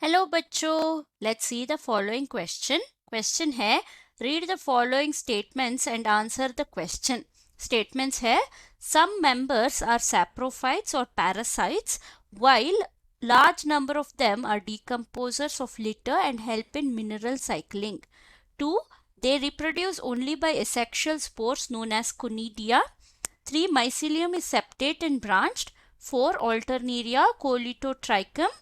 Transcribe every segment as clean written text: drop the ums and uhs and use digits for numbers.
Hello बच्चों, let's see the following question. Question है, read the following statements and answer the question. Statements है, some members are saprophytes और parasites while large number of them are decomposers of litter and help in mineral cycling. 2. They reproduce only by asexual spores known as conidia. 3. Mycelium is septate and branched. 4. Alternaria, Colitotrichum,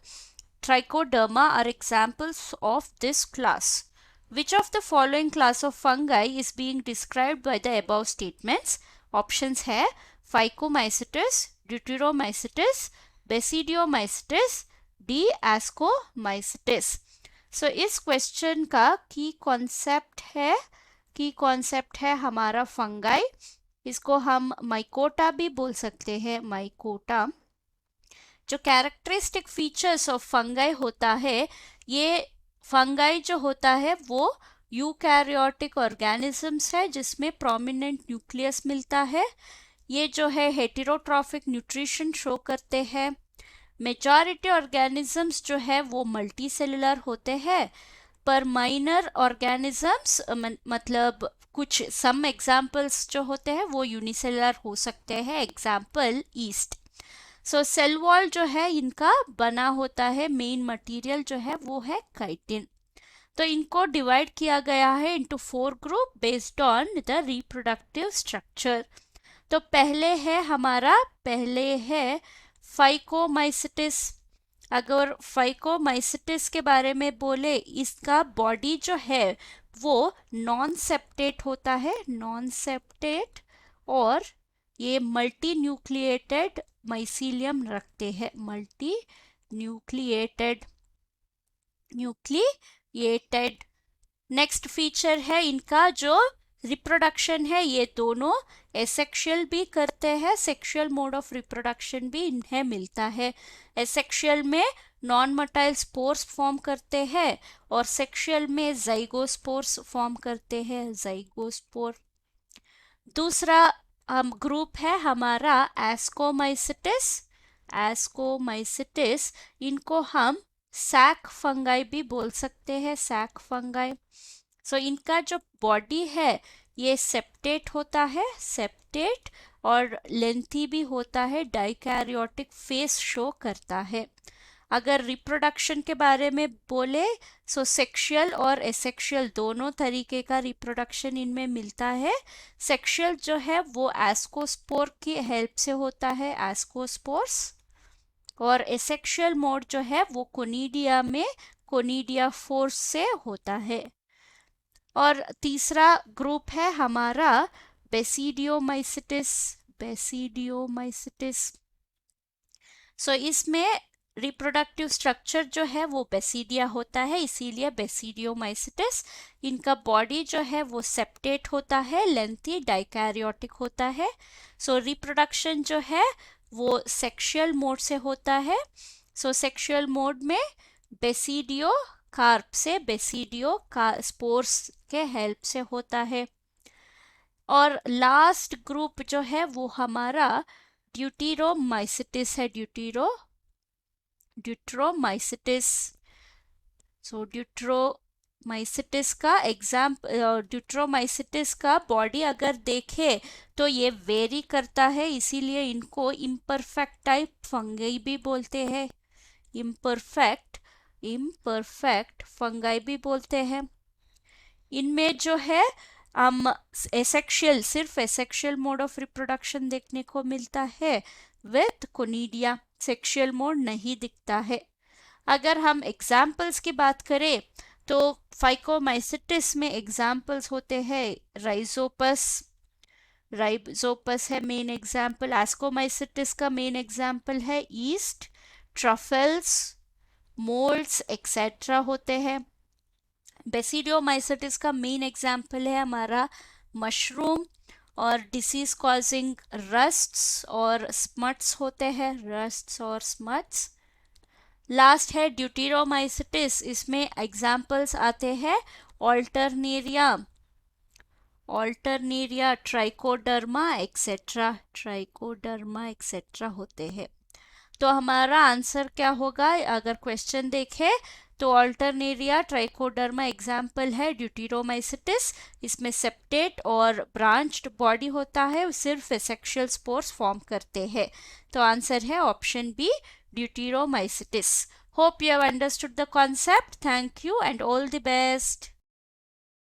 Trichoderma are examples of this class. Which of the following class of fungi is being described by the above statements? Options है Phycomycetes, Deuteromycetes, Basidiomycetes, D. Ascomycetes. So इस question का की concept है हमारा fungi. इसको हम mycota भी बोल सकते हैं, माइकोटा। जो कैरेक्टरिस्टिक फीचर्स ऑफ फंगाई होता है, ये फंगाई जो होता है वो यूकैरियोटिक ऑर्गेनिजम्स है जिसमें प्रोमिनेंट न्यूक्लियस मिलता है। ये जो है हेटेरोट्रॉफिक न्यूट्रिशन शो करते हैं। मेजॉरिटी ऑर्गेनिजम्स जो है वो मल्टी सेलुलर होते हैं, पर माइनर ऑर्गेनिजम्स मतलब कुछ सम एग्जाम्पल्स जो होते हैं वो यूनिसेलुलर हो सकते हैं। Example yeast. So cell wall जो है इनका बना होता है, मेन मटेरियल जो है वो है काइटिन। तो इनको डिवाइड किया गया है into 4 group based on the reproductive structure. तो पहले है फाइकोमाइसिटिस। अगर फाइकोमाइसिटिस के बारे में बोले, इसका बॉडी जो है वो नॉन सेप्टेट होता है, नॉन सेप्टेट, और ये मल्टी न्यूक्लिएटेड माइसीलियम रखते हैं, मल्टी न्यूक्लिएटेड। नेक्स्ट फीचर है इनका जो रिप्रोडक्शन है, ये दोनों एसेक्सुअल भी करते हैं, सेक्सुअल मोड ऑफ रिप्रोडक्शन भी इन्हें मिलता है। एसेक्सुअल में नॉन मोटाइल स्पोर्स फॉर्म करते हैं और सेक्सुअल में जाइगोस्पोर्स फॉर्म करते हैं, जाइगोस्पोर। दूसरा ग्रुप है हमारा एस्कोमाइसिटिस। एस्कोमाइसिटिस, इनको हम सैक फंगाई भी बोल सकते हैं, सैक फंगाई। सो इनका जो बॉडी है ये सेप्टेट होता है, सेप्टेट, और लेंथी भी होता है, डाइकैरियोटिक फेस शो करता है। अगर रिप्रोडक्शन के बारे में बोले, सो सेक्सुअल और एसेक्सुअल दोनों तरीके का रिप्रोडक्शन इनमें मिलता है। सेक्सुअल जो है वो एस्कोस्पोर की हेल्प से होता है, एस्कोस्पोर्स, और एसेक्सुअल मोड जो है वो कोनिडिया में कोनिडिया फोर्स से होता है। और तीसरा ग्रुप है हमारा बेसिडियोमाइसिटिस। बेसिडियोमाइसिटिस, सो इसमें रिप्रोडक्टिव स्ट्रक्चर जो है वो बेसिडिया होता है, इसीलिए बेसिडियोमाइसिटिस। इनका बॉडी जो है वो सेप्टेट होता है, लेंथी, डाइकैरियोटिक होता है। सो रिप्रोडक्शन जो है वो सेक्सुअल मोड से होता है। सो सेक्सुअल मोड में बेसिडियो कार्प से, बेसिडियो का स्पोर्स के हेल्प से होता है। और लास्ट ग्रुप जो है वो हमारा ड्यूटेरोमाइसिटिस है, ड्यूटेरोमाइसिटिस। सो ड्यूटेरोमाइसिटिस का बॉडी अगर देखे तो ये वेरी करता है, इसीलिए इनको इम्परफेक्ट टाइप फंगाई भी बोलते हैं, इम्परफेक्ट फंगाई भी बोलते हैं। इनमें जो है हम सिर्फ एसेक्सुअल मोड ऑफ रिप्रोडक्शन देखने को मिलता है विथ कोनिडिया, सेक्सुअल मोड नहीं दिखता है। अगर हम एग्जाम्पल्स की बात करें तो फाइकोमाइसिटिस में एग्जाम्पल्स होते हैं राइजोपस है मेन एग्जाम्पल। एस्कोमाइसिटिस का मेन एग्जाम्पल है ईस्ट, ट्रफल्स, मोल्ड्स एक्सेट्रा होते हैं। बेसिडियोमाइसिटिस का मेन एग्जाम्पल है हमारा मशरूम, और डिसीज कॉजिंग रस्ट्स और स्मट्स होते हैं, रस्ट्स और स्मट्स। लास्ट है ड्यूटेरोमाइसिटिस, इसमें एग्जाम्पल्स आते हैं ऑल्टरनेरिया, ट्राइकोडर्मा एक्सेट्रा होते हैं। तो हमारा आंसर क्या होगा? अगर क्वेश्चन देखे तो अल्टरनेरिया ट्राइकोडर्मा एग्जाम्पल है ड्यूटेरोमाइसिटिस। इसमें सेप्टेट और ब्रांच्ड बॉडी होता है, सिर्फ सेक्सुअल स्पोर्स फॉर्म करते हैं। तो आंसर है option B, deuteromycetes. Hope you have understood the concept. Thank you and all the best.